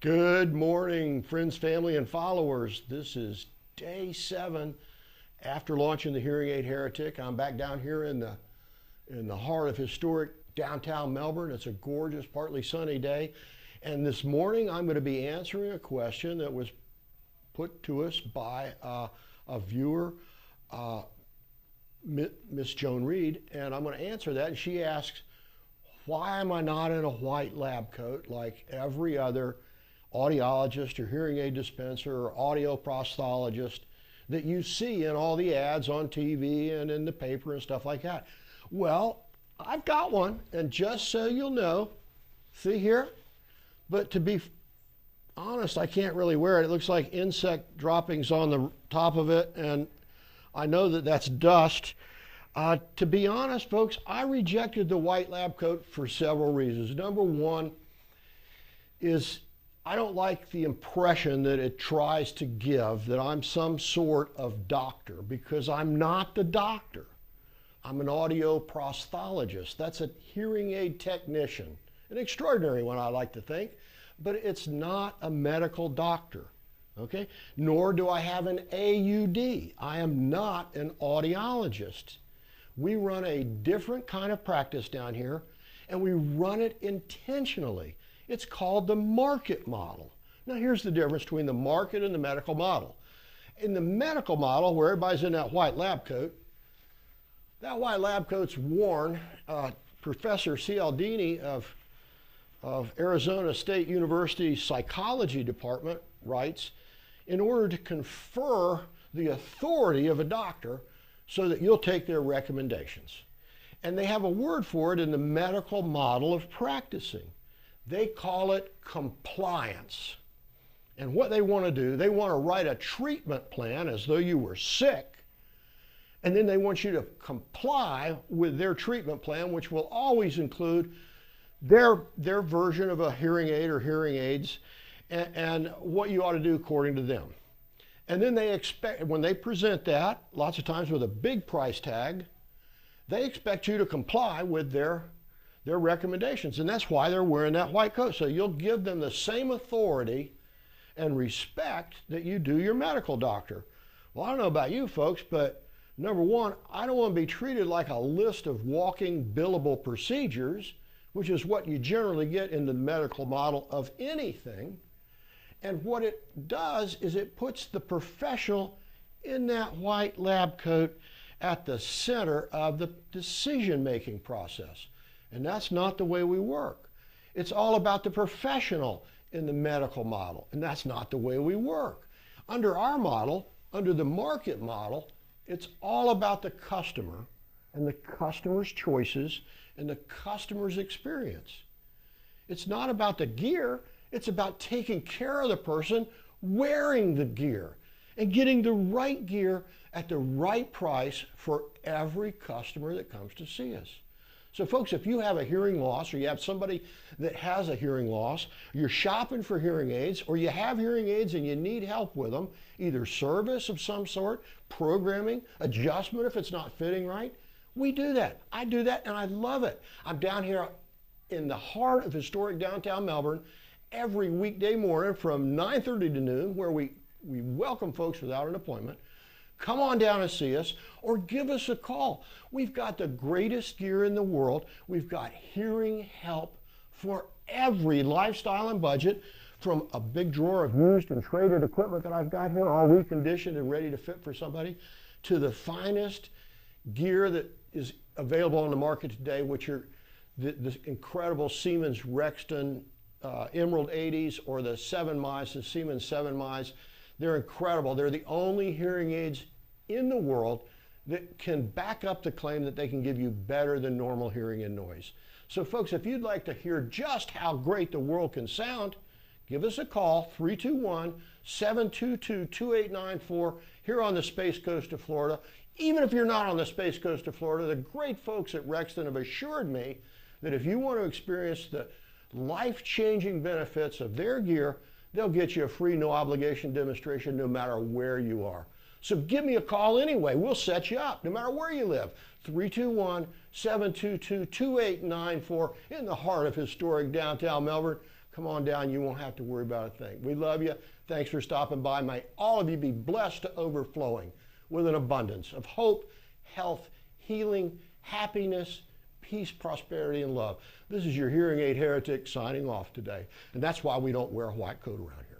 Good morning, friends, family, and followers. This is day 7 after launching the Hearing Aid Heretic. I'm back down here in the heart of historic downtown Melbourne. It's a gorgeous, partly sunny day. And this morning I'm going to be answering a question that was put to us by a viewer, Miss Joan Reed, and I'm going to answer that. And she asks, why am I not in a white lab coat like every other audiologist or hearing aid dispenser or audio prosthologist that you see in all the ads on TV and in the paper and stuff like that? Well, I've got one, and just so you'll know, see here? But to be honest, I can't really wear it. It looks like insect droppings on the top of it, and I know that that's dust. To be honest, folks, I rejected the white lab coat for several reasons. Number one is I don't like the impression that it tries to give that I'm some sort of doctor, because I'm not the doctor. I'm an audio prosthologist. That's a hearing aid technician. An extraordinary one, I like to think, but it's not a medical doctor, okay? Nor do I have an AUD. I am not an audiologist. We run a different kind of practice down here, and we run it intentionally. It's called the market model. Now here's the difference between the market and the medical model. In the medical model, where everybody's in that white lab coat, that white lab coat's worn. Professor Cialdini of Arizona State University Psychology Department writes, in order to confer the authority of a doctor so that you'll take their recommendations. And they have a word for it in the medical model of practicing. They call it compliance. And what they want to do, they want to write a treatment plan as though you were sick, and then they want you to comply with their treatment plan, which will always include their version of a hearing aid or hearing aids and what you ought to do according to them. And then they expect, when they present that, lots of times with a big price tag, they expect you to comply with their recommendations. And that's why they're wearing that white coat. So you'll give them the same authority and respect that you do your medical doctor. Well, I don't know about you folks, but number one, I don't want to be treated like a list of walking billable procedures, which is what you generally get in the medical model of anything. And what it does is it puts the professional in that white lab coat at the center of the decision-making process. And that's not the way we work. It's all about the professional in the medical model, and that's not the way we work. Under our model, under the market model, it's all about the customer and the customer's choices and the customer's experience. It's not about the gear. It's about taking care of the person wearing the gear and getting the right gear at the right price for every customer that comes to see us. So folks, if you have a hearing loss, or you have somebody that has a hearing loss, you're shopping for hearing aids, or you have hearing aids and you need help with them, either service of some sort, programming, adjustment if it's not fitting right, we do that. I do that, and I love it. I'm down here in the heart of historic downtown Melbourne every weekday morning from 9:30 to noon, where we welcome folks without an appointment. Come on down and see us, or give us a call. We've got the greatest gear in the world. We've got hearing help for every lifestyle and budget, from a big drawer of used and traded equipment that I've got here, all reconditioned and ready to fit for somebody, to the finest gear that is available on the market today, which are the incredible Siemens Rexton Emerald 80s, or the 7-mics, the Siemens 7-mics. They're incredible. They're the only hearing aids in the world that can back up the claim that they can give you better than normal hearing and noise. So folks, if you'd like to hear just how great the world can sound, give us a call, 321-722-2894, here on the Space Coast of Florida. Even if you're not on the Space Coast of Florida, the great folks at Rexton have assured me that if you want to experience the life-changing benefits of their gear, they'll get you a free, no-obligation demonstration no matter where you are. So give me a call anyway. We'll set you up no matter where you live. 321-722-2894 in the heart of historic downtown Melbourne. come on down. You won't have to worry about a thing. We love you. Thanks for stopping by. May all of you be blessed to overflowing with an abundance of hope, health, healing, happiness, peace, prosperity, and love. This is your Hearing Aid Heretic signing off today. And that's why we don't wear a white coat around here.